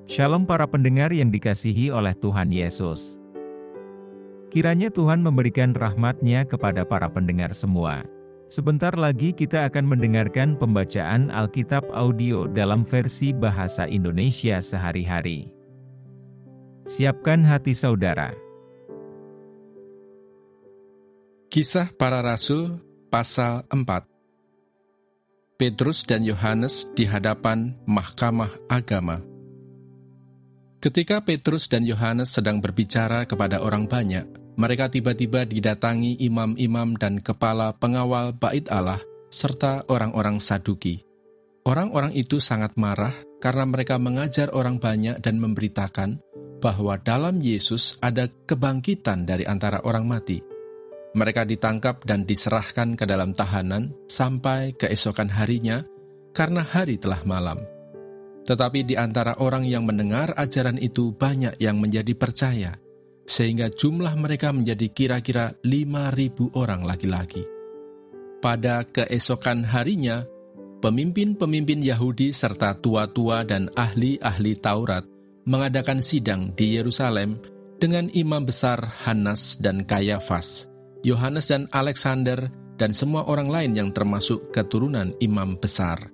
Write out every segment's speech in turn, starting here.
Shalom para pendengar yang dikasihi oleh Tuhan Yesus. Kiranya Tuhan memberikan rahmat-Nya kepada para pendengar semua. Sebentar lagi kita akan mendengarkan pembacaan Alkitab audio dalam versi bahasa Indonesia sehari-hari. Siapkan hati saudara. Kisah Para Rasul, pasal 4. Petrus dan Yohanes di hadapan Mahkamah Agama. Ketika Petrus dan Yohanes sedang berbicara kepada orang banyak, mereka tiba-tiba didatangi imam-imam dan kepala pengawal bait Allah, serta orang-orang Saduki. Orang-orang itu sangat marah karena mereka mengajar orang banyak dan memberitakan bahwa dalam Yesus ada kebangkitan dari antara orang mati. Mereka ditangkap dan diserahkan ke dalam tahanan sampai keesokan harinya karena hari telah malam. Tetapi di antara orang yang mendengar ajaran itu banyak yang menjadi percaya, sehingga jumlah mereka menjadi kira-kira 5.000 orang laki-laki. Pada keesokan harinya, pemimpin-pemimpin Yahudi serta tua-tua dan ahli-ahli Taurat mengadakan sidang di Yerusalem dengan imam besar Hanas dan Kayafas, Yohanes dan Alexander, dan semua orang lain yang termasuk keturunan imam besar.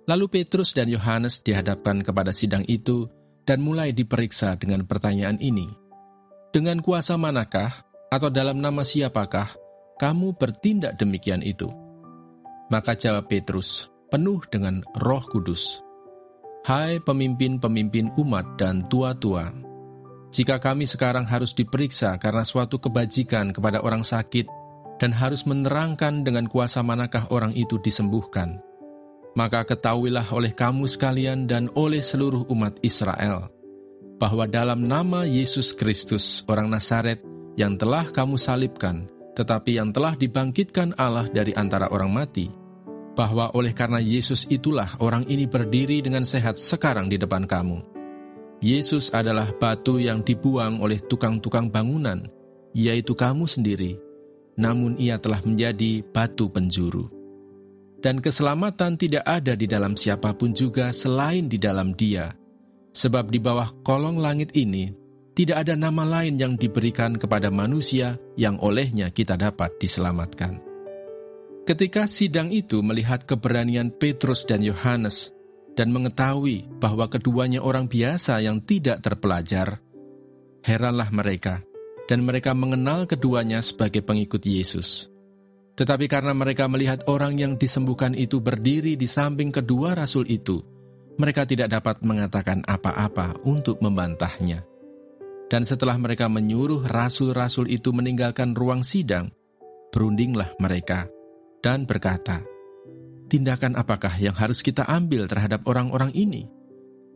Lalu Petrus dan Yohanes dihadapkan kepada sidang itu dan mulai diperiksa dengan pertanyaan ini. Dengan kuasa manakah atau dalam nama siapakah kamu bertindak demikian itu? Maka jawab Petrus, penuh dengan Roh Kudus, "Hai pemimpin-pemimpin umat dan tua-tua, jika kami sekarang harus diperiksa karena suatu kebajikan kepada orang sakit dan harus menerangkan dengan kuasa manakah orang itu disembuhkan, maka ketahuilah oleh kamu sekalian dan oleh seluruh umat Israel, bahwa dalam nama Yesus Kristus, orang Nazaret, yang telah kamu salibkan, tetapi yang telah dibangkitkan Allah dari antara orang mati, bahwa oleh karena Yesus itulah orang ini berdiri dengan sehat sekarang di depan kamu. Yesus adalah batu yang dibuang oleh tukang-tukang bangunan, yaitu kamu sendiri, namun ia telah menjadi batu penjuru. Dan keselamatan tidak ada di dalam siapapun juga selain di dalam Dia. Sebab di bawah kolong langit ini, tidak ada nama lain yang diberikan kepada manusia yang olehnya kita dapat diselamatkan. Ketika sidang itu melihat keberanian Petrus dan Yohanes, dan mengetahui bahwa keduanya orang biasa yang tidak terpelajar, heranlah mereka, dan mereka mengenal keduanya sebagai pengikut Yesus. Tetapi karena mereka melihat orang yang disembuhkan itu berdiri di samping kedua rasul itu, mereka tidak dapat mengatakan apa-apa untuk membantahnya. Dan setelah mereka menyuruh rasul-rasul itu meninggalkan ruang sidang, berundinglah mereka dan berkata, "Tindakan apakah yang harus kita ambil terhadap orang-orang ini?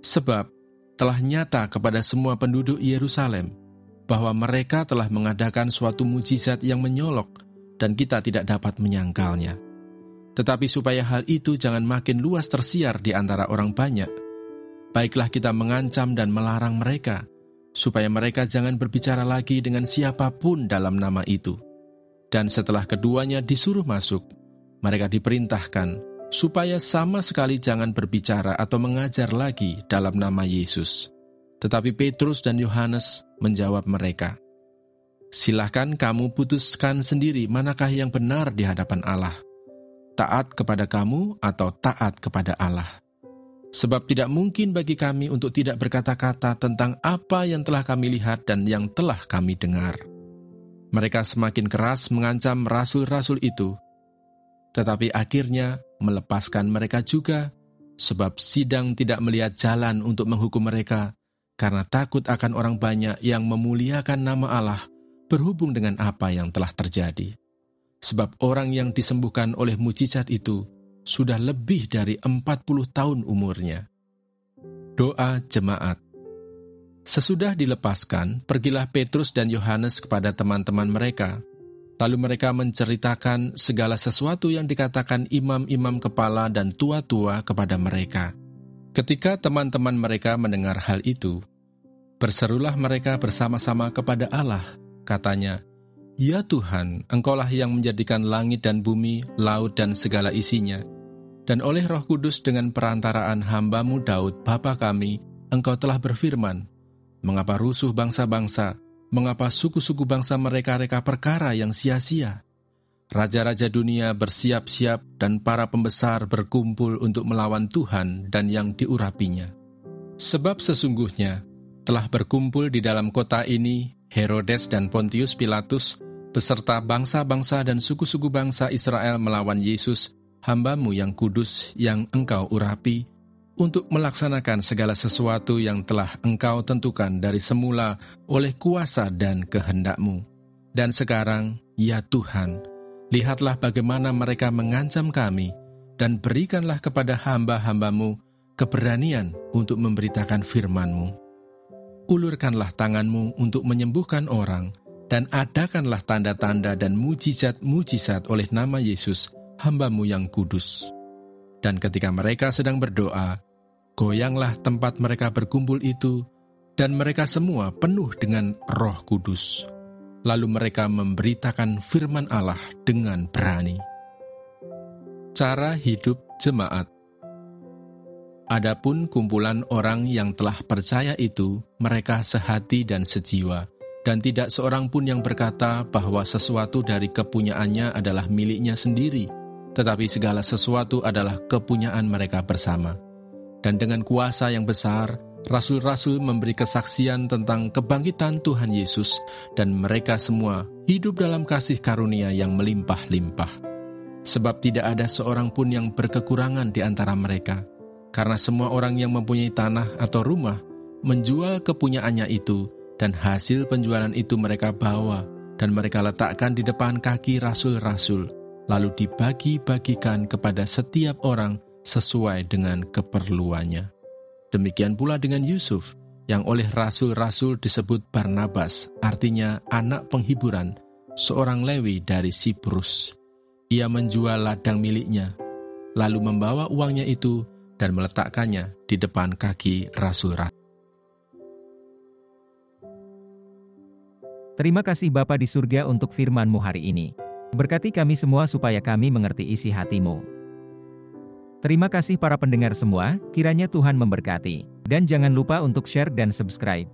Sebab telah nyata kepada semua penduduk Yerusalem bahwa mereka telah mengadakan suatu mujizat yang menyolok, dan kita tidak dapat menyangkalnya. Tetapi supaya hal itu jangan makin luas tersiar di antara orang banyak, baiklah kita mengancam dan melarang mereka, supaya mereka jangan berbicara lagi dengan siapapun dalam nama itu." Dan setelah keduanya disuruh masuk, mereka diperintahkan supaya sama sekali jangan berbicara atau mengajar lagi dalam nama Yesus. Tetapi Petrus dan Yohanes menjawab mereka, "Silakan kamu putuskan sendiri manakah yang benar di hadapan Allah, taat kepada kamu atau taat kepada Allah. Sebab tidak mungkin bagi kami untuk tidak berkata-kata tentang apa yang telah kami lihat dan yang telah kami dengar." Mereka semakin keras mengancam rasul-rasul itu, tetapi akhirnya melepaskan mereka juga, sebab sidang tidak melihat jalan untuk menghukum mereka, karena takut akan orang banyak yang memuliakan nama Allah berhubung dengan apa yang telah terjadi. Sebab orang yang disembuhkan oleh mujizat itu sudah lebih dari 40 tahun umurnya. Doa jemaat. Sesudah dilepaskan, pergilah Petrus dan Yohanes kepada teman-teman mereka. Lalu mereka menceritakan segala sesuatu yang dikatakan imam-imam kepala dan tua-tua kepada mereka. Ketika teman-teman mereka mendengar hal itu, berserulah mereka bersama-sama kepada Allah. Katanya, "Ya Tuhan, Engkaulah yang menjadikan langit dan bumi, laut dan segala isinya, dan oleh Roh Kudus dengan perantaraan hamba-Mu Daud, Bapa kami, Engkau telah berfirman, mengapa rusuh bangsa-bangsa, mengapa suku-suku bangsa mereka-reka perkara yang sia-sia? Raja-raja dunia bersiap-siap dan para pembesar berkumpul untuk melawan Tuhan dan yang diurapinya. Sebab sesungguhnya telah berkumpul di dalam kota ini Herodes dan Pontius Pilatus beserta bangsa-bangsa dan suku-suku bangsa Israel melawan Yesus, hamba-Mu yang kudus yang Engkau urapi, untuk melaksanakan segala sesuatu yang telah Engkau tentukan dari semula oleh kuasa dan kehendak-Mu. Dan sekarang, ya Tuhan, lihatlah bagaimana mereka mengancam kami, dan berikanlah kepada hamba-hamba-Mu keberanian untuk memberitakan firman-Mu. Ulurkanlah tangan-Mu untuk menyembuhkan orang, dan adakanlah tanda-tanda dan mujizat-mujizat oleh nama Yesus, hamba-Mu yang kudus. Dan ketika mereka sedang berdoa, goyanglah tempat mereka berkumpul itu, dan mereka semua penuh dengan Roh Kudus. Lalu mereka memberitakan firman Allah dengan berani. Cara hidup jemaat. Adapun kumpulan orang yang telah percaya itu, mereka sehati dan sejiwa, dan tidak seorang pun yang berkata bahwa sesuatu dari kepunyaannya adalah miliknya sendiri, tetapi segala sesuatu adalah kepunyaan mereka bersama. Dan dengan kuasa yang besar, rasul-rasul memberi kesaksian tentang kebangkitan Tuhan Yesus, dan mereka semua hidup dalam kasih karunia yang melimpah-limpah. Sebab tidak ada seorang pun yang berkekurangan di antara mereka, karena semua orang yang mempunyai tanah atau rumah menjual kepunyaannya itu, dan hasil penjualan itu mereka bawa, dan mereka letakkan di depan kaki rasul-rasul, lalu dibagi-bagikan kepada setiap orang sesuai dengan keperluannya. Demikian pula dengan Yusuf, yang oleh rasul-rasul disebut Barnabas, artinya anak penghiburan, seorang Lewi dari Siprus. Ia menjual ladang miliknya, lalu membawa uangnya itu dan meletakkannya di depan kaki rasul-rasul. Terima kasih Bapa di surga untuk firman-Mu hari ini. Berkati kami semua supaya kami mengerti isi hati-Mu. Terima kasih para pendengar semua, kiranya Tuhan memberkati. Dan jangan lupa untuk share dan subscribe.